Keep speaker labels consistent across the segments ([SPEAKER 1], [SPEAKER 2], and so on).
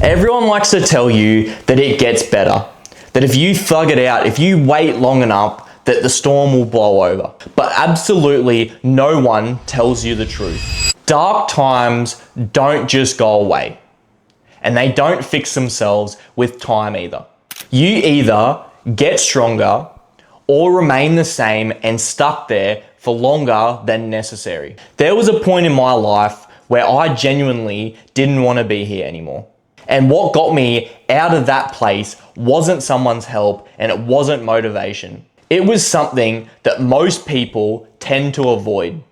[SPEAKER 1] Everyone likes to tell you that it gets better, that if you thug it out, if you wait long enough, that the storm will blow over. But absolutely no one tells you the truth. Dark times don't just go away, and they don't fix themselves with time either. You either get stronger or remain the same and stuck there for longer than necessary. There was a point in my life where I genuinely didn't want to be here anymore. And what got me out of that place wasn't someone's help, and it wasn't motivation. It was something that most people tend to avoid.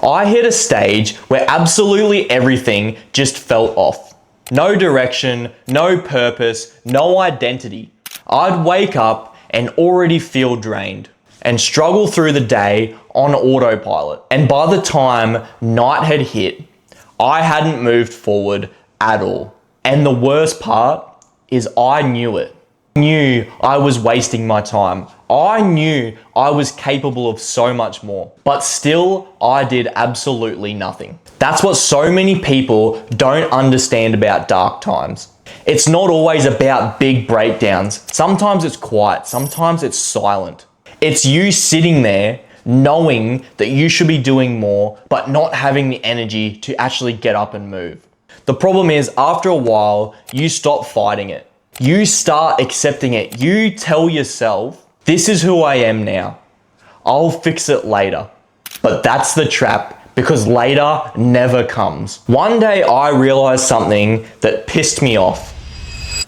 [SPEAKER 1] I hit a stage where absolutely everything just felt off. No direction, no purpose, no identity. I'd wake up and already feel drained and struggle through the day on autopilot. And by the time night had hit, I hadn't moved forward at all. And the worst part is I knew it. I knew I was wasting my time. I knew I was capable of so much more, but still I did absolutely nothing. That's what so many people don't understand about dark times. It's not always about big breakdowns. Sometimes it's quiet, sometimes it's silent. It's you sitting there knowing that you should be doing more, but not having the energy to actually get up and move. The problem is, after a while, you stop fighting it. You start accepting it. You tell yourself, this is who I am now. I'll fix it later. But that's the trap, because later never comes. One day I realized something that pissed me off.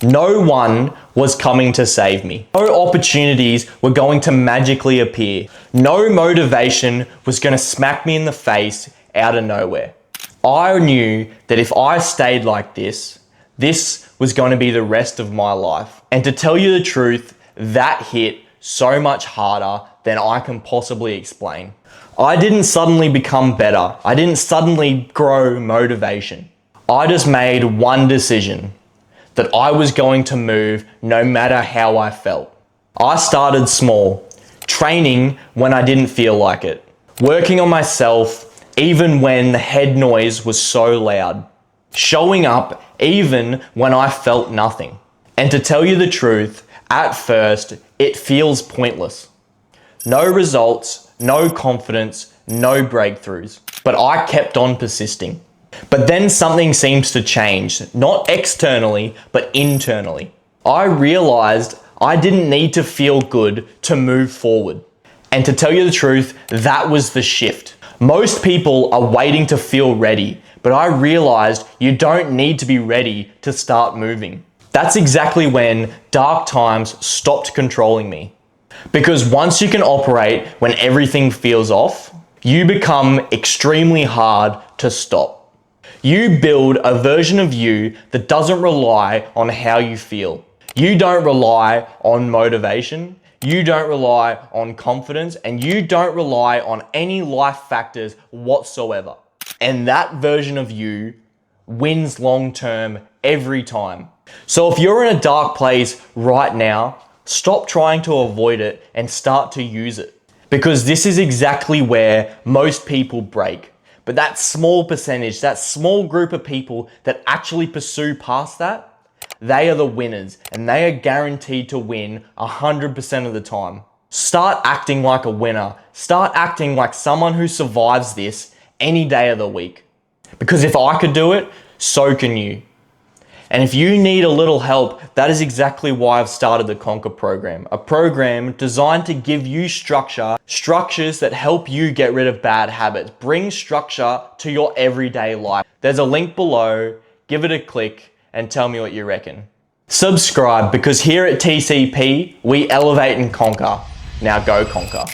[SPEAKER 1] No one was coming to save me. No opportunities were going to magically appear. No motivation was going to smack me in the face out of nowhere. I knew that if I stayed like this was going to be the rest of my life. And to tell you the truth, that hit so much harder than I can possibly explain. I didn't suddenly become better. I didn't suddenly grow motivation. I just made one decision, that I was going to move no matter how I felt. I started small, training when I didn't feel like it, working on myself even when the head noise was so loud, showing up even when I felt nothing. And to tell you the truth, at first, it feels pointless. No results, no confidence, no breakthroughs. But I kept on persisting. But then something seems to change, not externally, but internally. I realized I didn't need to feel good to move forward. And to tell you the truth, that was the shift. Most people are waiting to feel ready, but I realized you don't need to be ready to start moving. That's exactly when dark times stopped controlling me. Because once you can operate when everything feels off, you become extremely hard to stop. You build a version of you that doesn't rely on how you feel. You don't rely on motivation. You don't rely on confidence, and you don't rely on any life factors whatsoever. And that version of you wins long term every time. So if you're in a dark place right now, stop trying to avoid it and start to use it. Because this is exactly where most people break. But that small percentage, that small group of people that actually pursue past that, they are the winners, and they are guaranteed to win 100% of the time. Start acting like a winner. Start acting like someone who survives this any day of the week. Because if I could do it, so can you. And if you need a little help, that is exactly why I've started the Conquer program. A program designed to give you structures that help you get rid of bad habits. Bring structure to your everyday life. There's a link below. Give it a click and tell me what you reckon. Subscribe, because here at TCP, we elevate and conquer. Now go conquer.